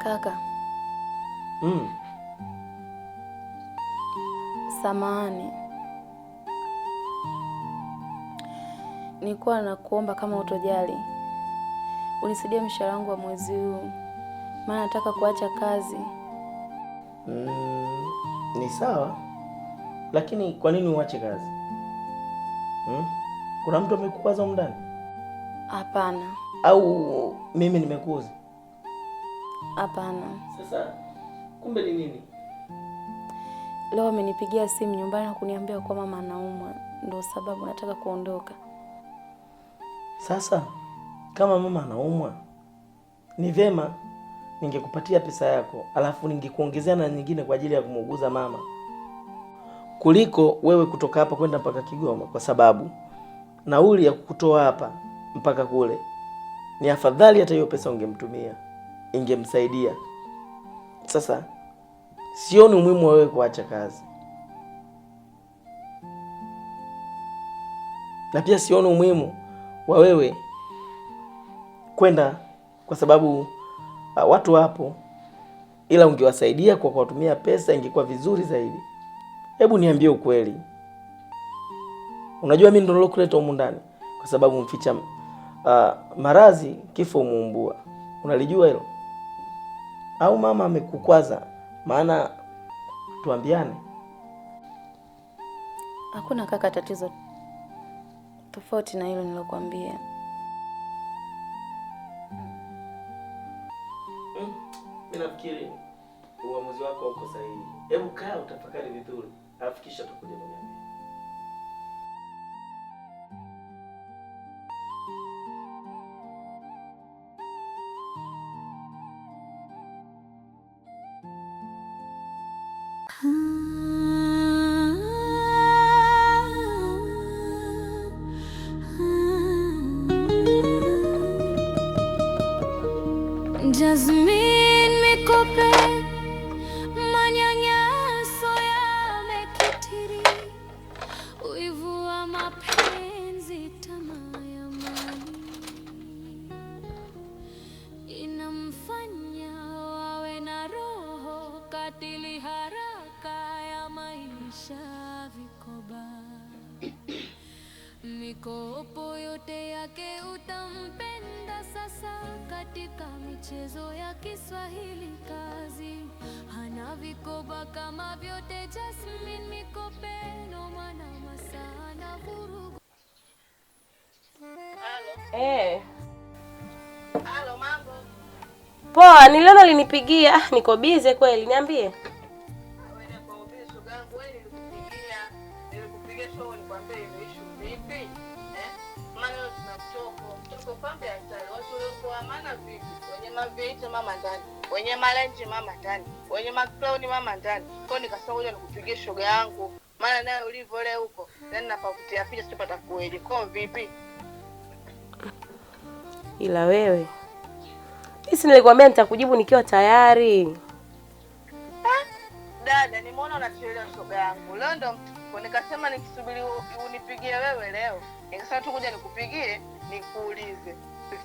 Kaka. Samahani. Nilikuwa nakuomba kama utojali unisaidie mshahara wangu wa mwezi huu. Maana nataka kuacha kazi. Ni sawa. Lakini kwa nini uache kazi? Kuna mtu amekukwaza huko ndani? Hapana. Au mimi nimekuuza? Hapana. Sasa kumbe ni nini? Leo amenipigia simu nyumbani na kuniambia kwa mama anaumwa, ndio sababu nataka kuondoka. Sasa kama mama anaumwa, ni vema ningekupatia pesa yako, alafu ningekuongezea na nyingine kwa ajili ya kumuuguza mama, kuliko wewe kutoka hapa kwenda mpaka Kigoma, kwa sababu nauli ya kukutoa hapa mpaka kule ni afadhali hata hiyo pesa ungemtumia, ingemsaidia. Sasa sioni umuhimu wa wewe kuacha kazi, na pia sioni umuhimu wa wewe kwenda, kwa sababu watu hapo, ila ungewasaidia kwa kuwatumia pesa, ingekuwa vizuri zaidi. Hebu niambie ukweli, unajua mimi ndo nilokuleta humu ndani kwa sababu mficha marazi kifo muumbua, unalijua hilo? Au mama amekukwaza? Maana tuambiane. Hakuna kaka tatizo tofauti na hilo nilokuambia. Mimi nafikiri uamuzi wako uko sahihi. Hebu kaa utafakari vizuri, alafu kisha tutakuja kuniambia. Jasmine Mikope, manyanyaso yamekithiri, wivu wa mapenzi, tamaa ya mali inamfanya wawe na roho katili, haraka ya maisha vikoba. Mikopo yote yake utampenda sasa, katika michezo ya Kiswahili kazi hana vikoba kama vyote. Jasmine Mikope no mwana masana vurugu. Halo. Halo, mambo. Poa, niliona linipigia. Niko busy kweli, niambie. Wewe kwa ubisi gangu wewe nilikupigia show nikwambie issue vipi? Maana tunachoko pambe hatari. Watu leo kwa maana vipi? Wenye maviita mama ndani, wenye malenji mama ndani, wenye maclown mama ndani. Kwa nikasema ngoja nikupigie shoga yangu. Maana naye ulivyo leo huko, then napakutia picha sipata kueje. Kwa vipi? Ila wewe, sisi nilikwambia nitakujibu nikiwa tayari. Dada, nimeona unachelewa shoga yangu. Leo ndo nikasema nikisubiri unipigie wewe leo. Nikasema tu kuja nikupigie nikuulize.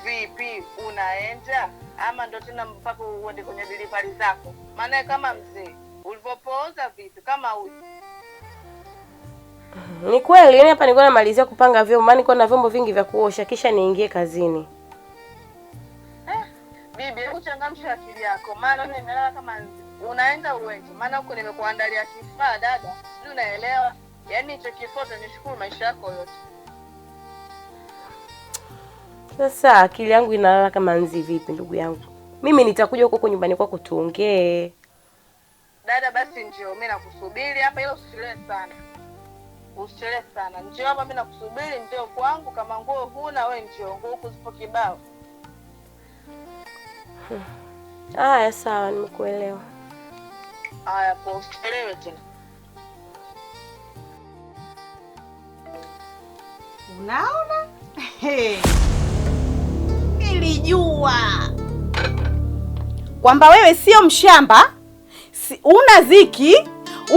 Vipi unaenda ama ndo tena mpaka uende kwenye delivery zako? Maana kama mzee ulivopooza vipi kama huyu? Ni kweli, yani hapa nilikuwa namalizia kupanga vyombo, maana niko na vyombo vingi vya kuosha kisha niingie kazini. Bibi, hebu changamsha akili yako. Maana nimelala kama unaenda uende. Maana huko nimekuandalia kifaa dada. Sio, unaelewa? Yaani hicho kifaa nishukuru maisha yako yote. Sasa akili yangu inalala kama nzi vipi ndugu yangu? Mimi nitakuja huko nyumbani kwako tuongee. Dada, basi njoo, mimi nakusubiri hapa, ila usichelewe sana. Usichelewe sana. Njoo hapa, mimi nakusubiri, njoo kwangu. Kama nguo huna wewe njoo, nguo huko zipo kibao. Haya sawa, nimekuelewa. Haya, kwa usichelewe tena. Unaona? Nilijua kwamba wewe sio mshamba, una ziki,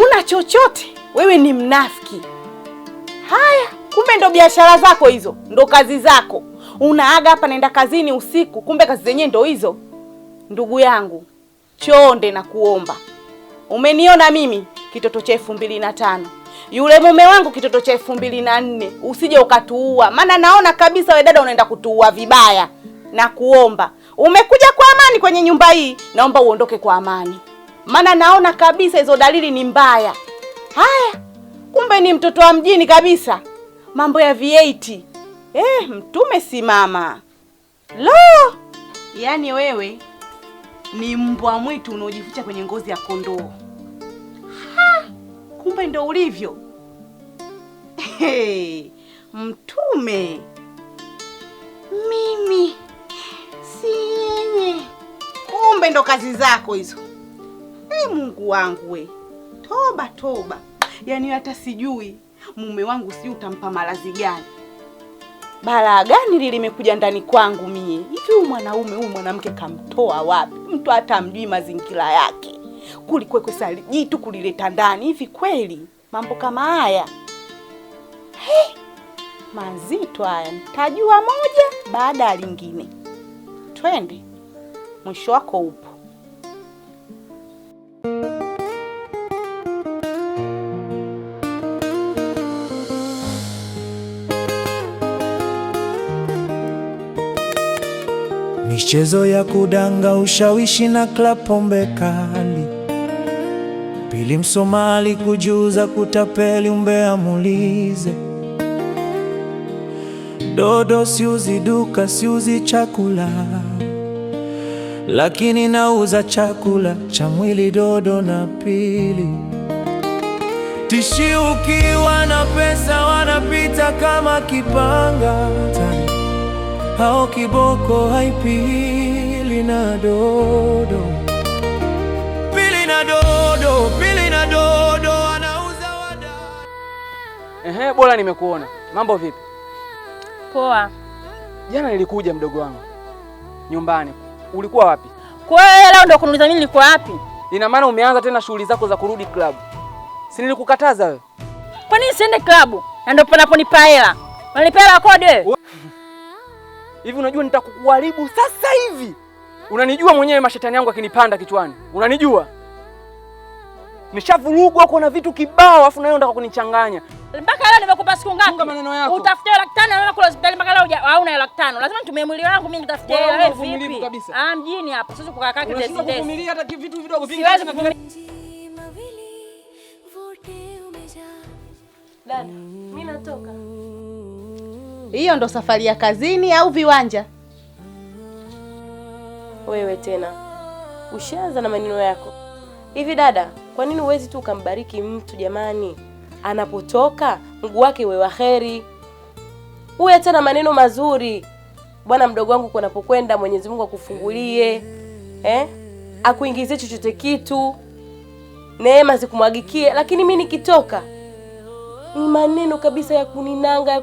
una chochote, wewe ni mnafiki. Haya, kumbe ndo biashara zako hizo, ndo kazi zako. Unaaga hapa naenda kazini usiku, kumbe kazi zenyewe ndo hizo. Ndugu yangu, chonde na kuomba. Umeniona mimi kitoto cha 2005. Yule mume wangu kitoto cha 2004. Usije ukatuua. Maana naona kabisa wewe dada unaenda kutuua vibaya. Na kuomba. Umekuja kwa amani kwenye nyumba hii, naomba uondoke kwa amani. Maana naona kabisa hizo dalili ni mbaya. Haya, kumbe ni mtoto wa mjini kabisa. Mambo ya V8. Mtume simama. Lo! Yaani wewe ni mbwa mwitu unaojificha kwenye ngozi ya kondoo. Kumbe ndo ulivyo. Mtume. Mimi si yenye. Kumbe ndo kazi zako hizo. Mungu wangu we. Toba toba. Yaani hata sijui mume wangu si utampa malazi gani. Balaa gani limekuja ndani kwangu mie? Hivi huyu mwanamke kamtoa wapi? Mtu hata mjui mazingira yake. Kulikweko salijitu kulileta ndani. Hivi kweli mambo kama haya? Mazito haya. Nitajua moja baada ya lingine. Twende. Mwisho wako upo. Michezo ya kudanga, ushawishi na club pombe kali. Pili Msomali kujuza, kutapeli, umbea muulize. Dodo siuzi duka, siuzi chakula, lakini nauza chakula cha mwili, dodo na pili. Tishi ukiwa na pesa wanapita kama kipanga, hao kiboko haipili na dodo. Pili na dodo anauza wada. Bora nimekuona. Mambo vipi? Poa. Jana nilikuja mdogo wangu nyumbani. Ulikuwa wapi? Kwa hiyo leo ndo kuniuliza mimi nilikuwa wapi? Ina maana umeanza tena shughuli zako za kurudi club. Si nilikukataza wewe? Kwa nini siende club? Na ndo panaponipa hela. Unanipa hela kodi wewe? Hivi unajua nitakukuharibu sasa hivi. Unanijua mwenyewe mashetani yangu akinipanda kichwani. Unanijua? Nishavurugwa kwa na vitu kibao afu na leo unataka kunichanganya. Mpaka leo nimekupa siku ngapi? Funga maneno yako. Utafute 500 naona kula hospitali mpaka leo hauna 500. Lazima nitumie mwili wangu mimi nitafute hela. Wewe vipi? Mjini hapa. Sasa kukaa kaka tesi. Kuvumilia hata vitu vidogo vingi. Dada, mimi natoka. Hiyo ndo safari ya kazini au viwanja? Wewe tena ushaanza na maneno yako. Hivi dada, kwa nini huwezi tu ukambariki mtu jamani? Anapotoka mguu wake uwe waheri. Uwe tena maneno mazuri. Bwana mdogo wangu kunapokwenda Mwenyezi Mungu akufungulie. Akuingizie chochote kitu. Neema zikumwagikie, lakini mimi nikitoka ni maneno kabisa ya kuninanga.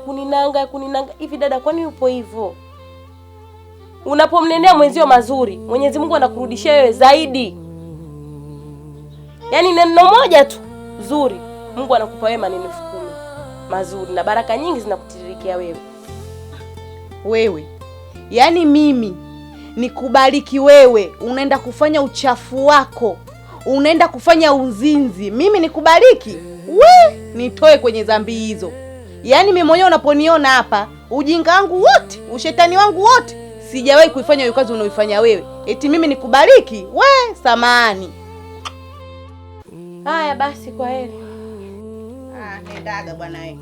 Hivi dada, kwa nini upo hivyo? Unapomnenea mwenzio mazuri, Mwenyezi Mungu anakurudishia wewe zaidi. Yaani neno moja tu zuri, Mungu anakupa wewe maneno 10,000 mazuri na baraka nyingi zinakutiririkia wewe. Wewe. Yaani mimi nikubariki wewe, unaenda kufanya uchafu wako. Unaenda kufanya uzinzi. Mimi nikubariki? Nitoe kwenye dhambi hizo. Yaani mimi mwenyewe unaponiona hapa, ujinga wangu wote, ushetani wangu wote, sijawahi kuifanya hiyo kazi unaoifanya wewe. Eti mimi nikubariki? Samahani. Haya basi, kwa heri. Nendaga bwana wewe.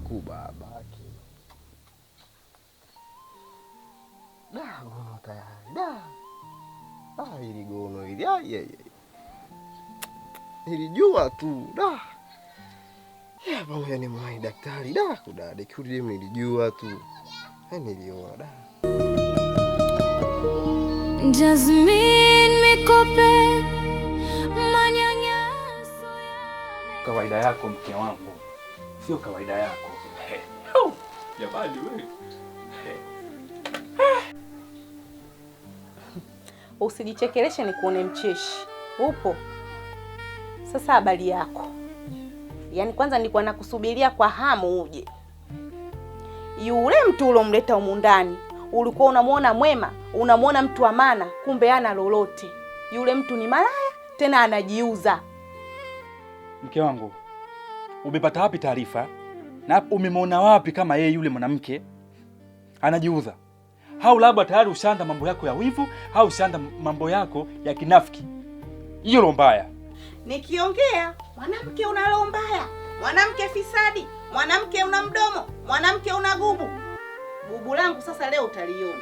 Kubabaki. Gono tayari. Hili gono hili. Nilijua tu. Pamoja ni mwai daktari. Da, kudada kiuri nilijua tu. Niliona da. Jasmine mikope manyanyaso ya kawaida yako mke wangu. Sio kawaida yako. Jamani wewe. Usijichekeleshe ni kuone mcheshi. Upo. Sasa habari yako. Yaani kwanza nilikuwa nakusubiria kwa hamu uje. Yule mtu ulomleta humu ndani, ulikuwa unamuona mwema, unamuona mtu wa maana, kumbe hana lolote. Yule mtu ni malaya, tena anajiuza. Mke wangu, umepata wapi taarifa? Na umemwona wapi kama yeye yule mwanamke anajiuza? Au labda tayari ushaanza mambo yako ya wivu, au ushaanza mambo yako ya kinafiki? Hiyo ndo mbaya. Nikiongea, mwanamke una roho mbaya, mwanamke fisadi, mwanamke una mdomo, mwanamke una gubu. Gubu langu sasa leo utaliona.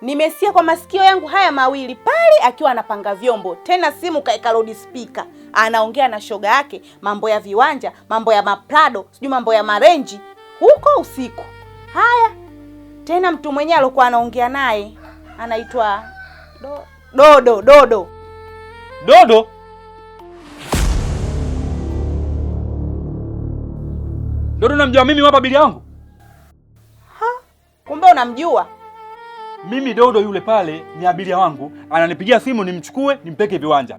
Nimesia kwa masikio yangu haya mawili pale akiwa anapanga vyombo, tena simu kaeka loud speaker. Anaongea na shoga yake mambo ya viwanja, mambo ya maprado, sijui mambo ya marenji huko usiku. Haya. Tena mtu mwenyewe alikuwa anaongea naye anaitwa Dodo. Dodo? Dodo namjua mimi hapa bili yangu? Kumbe unamjua? Mimi Dodo yule pale ni abiria wangu, ananipigia simu nimchukue nimpeke viwanja.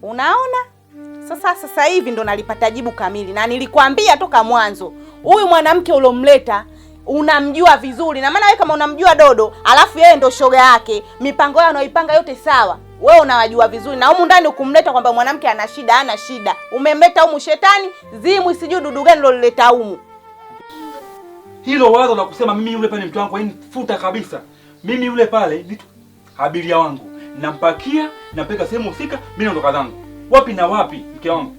Unaona? Sasa hivi ndo nalipata jibu kamili, na nilikwambia toka mwanzo. Huyu mwanamke ulomleta unamjua vizuri, na maana wewe kama unamjua Dodo, alafu yeye ndo shoga yake, mipango yao anaoipanga yote sawa. Wewe unawajua vizuri, na humu ndani ukumleta kwamba mwanamke ana shida. Umemleta humu shetani, zimu sijui dudu gani lolileta humu. Hilo wazo la kusema mimi yule pale mtu wangu, futa kabisa. Mimi yule pale ni abiria wangu. Nampakia, napeka sehemu husika, mimi naondoka zangu. Wapi na wapi mke wangu?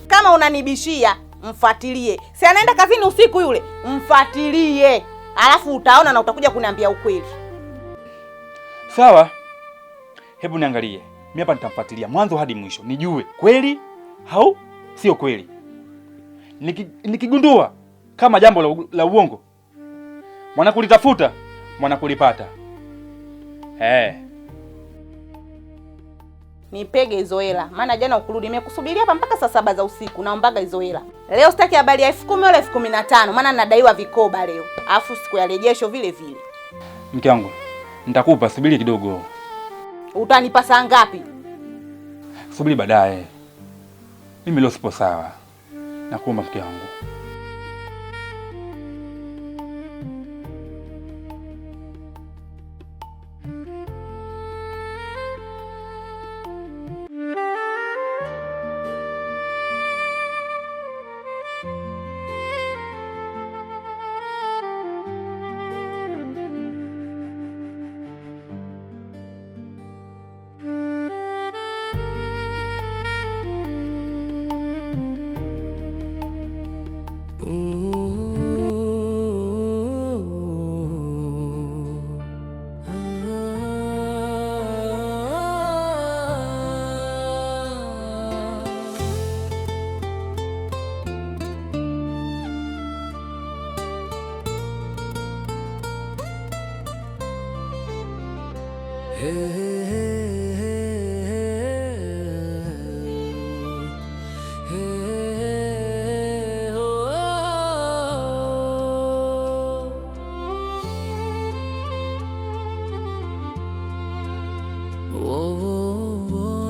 Kama unanibishia, mfuatilie. Si anaenda kazini usiku yule? Mfuatilie. Alafu utaona na utakuja kuniambia ukweli. Sawa. Hebu niangalie. Mimi hapa nitamfuatilia mwanzo hadi mwisho. Nijue kweli au sio kweli. Nikigundua kama jambo la uongo, mwanakulitafuta, mwanakulipata. Nipege hizo hela. Maana jana ukurudi nimekusubiria hapa mpaka saa 7 za usiku. Naombaga hizo hela. Leo sitaki habari ya 10,000 wala 15,000, maana nadaiwa vikoba leo. Alafu siku ya rejesho vile vile. Mke wangu, nitakupa, subiri kidogo. Utanipa saa ngapi? Subiri baadaye. Mimi leo sipo sawa. Nakuomba mke wangu.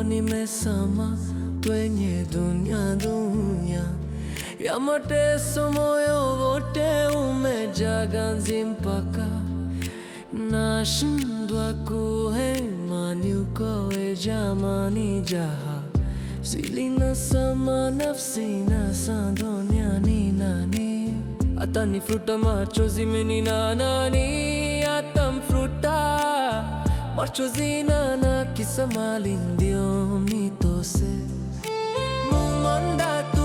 Nimesama kwenye dunia ya mateso, moyo wote umejaa ganzi mpaka nashindwa kuhema. Ni ukowe jamani, jaha zilinasama nafsi na sandonia. Ni nani atanifuta machozi? Mimi na nani atamfuta machozi? Na kisa mali ndio mitose mumanda tu.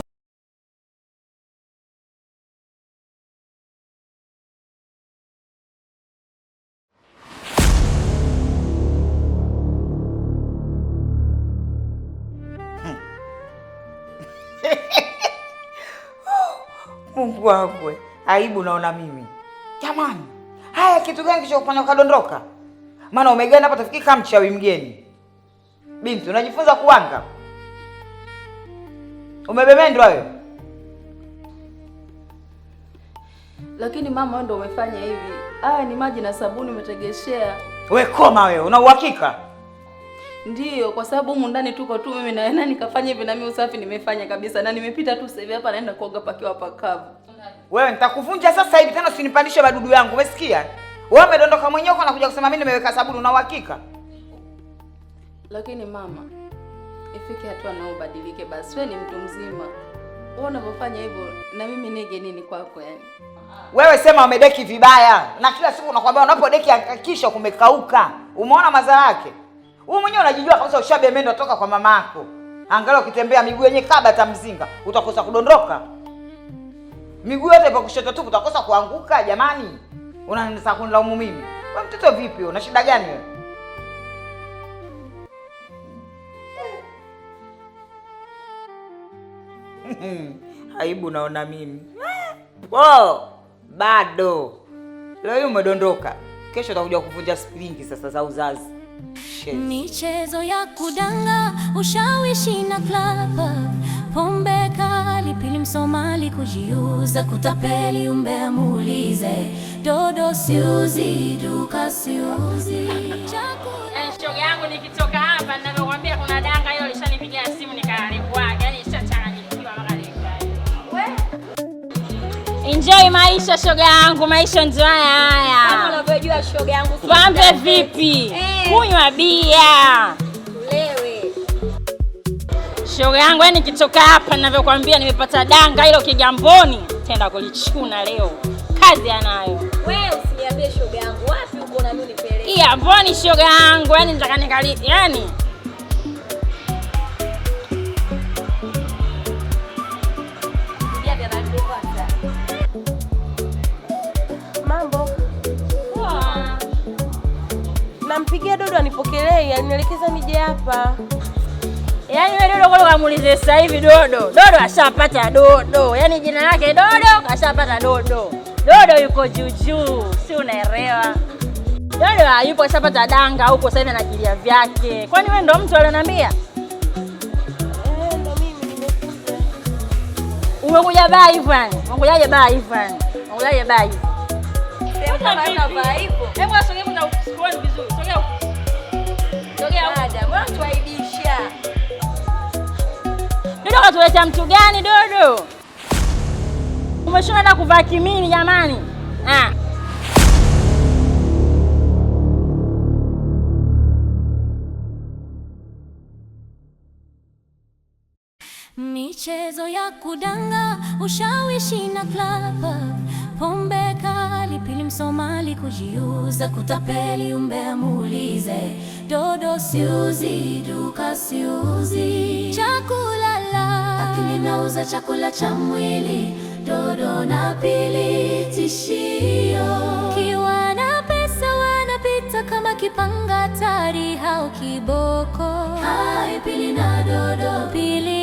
Mungu wangu, aibu naona mimi. Jamani, haya kitu gani kilichokufanya ukadondoka? Maana umegana hapa tafikiri kama mchawi mgeni. Binti, unajifunza kuwanga? Umebemendwa wewe? Lakini mama, wewe ndio umefanya hivi. Haya ni maji na sabuni umetegeshea. We koma wewe, una uhakika? Ndiyo, kwa sababu humu ndani tuko tu mimi na wewe, na nikafanya hivi na mimi usafi nimefanya kabisa, na nimepita tu sasa hivi hapa naenda kuoga pakiwa pakavu. Wewe nitakuvunja sasa hivi, tena usinipandishe madudu yangu, umesikia? Wewe umedondoka mwenyewe uko nakuja kusema mimi nimeweka sabuni, una uhakika? Lakini mama, ifike hatua na ubadilike basi, wewe ni mtu mzima. Wewe unapofanya hivyo na mimi nige nini kwako yani? Wewe sema umedeki vibaya, na kila siku unakwambia unapodeki hakikisha kumekauka. Umeona madhara yake? Wewe mwenyewe unajijua kabisa ushabemendo toka kwa mama yako. Angalau ukitembea miguu yenye kaba ta mzinga, utakosa kudondoka. Miguu yote ipo kushoto tu, utakosa kuanguka jamani. Unaanza kunilaumu mimi. Wewe mtoto vipi? Una shida gani wewe? Aibu naona mimi. Bado. Leo umedondoka. Kesho utakuja kuvunja springi sasa za uzazi. Michezo ya kudanga, ushawishi na klaba, pombe kali, pili Msomali kujiuza, kutapeli, umbea muulize, dodo siuzi, duka siuzi. Shoga yangu nikitoka hapa ninavyokuambia kuna danga hilo lishanipigia simu nikalipwaga, yani ishachanganyikiwa makalika. Enjoy maisha shoga yangu, maisha ndio haya. Kama unavyojua shoga yangu si. Pambe vipi? Kunywa bia. Lewe. Shoga yangu yani nikitoka hapa ninavyokuambia nimepata danga hilo Kigamboni, tenda kulichuna leo. Kazi anayo. Wewe usiniambie shoga yangu, wapi uko na mimi nipeleke? Iya, mboni shoga yangu, yani nataka nikali, yani mambo. Nampigia Dodo anipokelee, alinielekeza nije hapa. Yaani wewe Dodo kwa kamuulize sasa hivi Dodo ashapata Dodo. Yaani jina lake Dodo ashapata Dodo. Dodo yuko juu, si unaelewa? Dodo hayupo, ashapata danga huko sasa hivi anajilia vyake. Kwani wewe ndo mtu alionambia? Ndo mimi nimekuja. Umekuja baa hivyo yani? Umekujaje baa hivyo yani? Umekujaje baa hivyo? Sema kama unavaa hivyo. Hebu asogee na usione vizuri. Sogea. Sogea. Dada, mbona tuaibisha? Dodo katuletea mtu gani Dodo? Umeshona na kuvaa kimini jamani. Michezo ya kudanga, ushawishi na klaba, pombe kali, pili Msomali kujiuza, kutapeli, umbea muulize, dodo siuzi, duka siuzi. Chakula la akili nauza, chakula cha mwili, dodo na pili tishio. Kiwa na pesa wanapita kama kipanga tari au kiboko. Hai pili na dodo, pili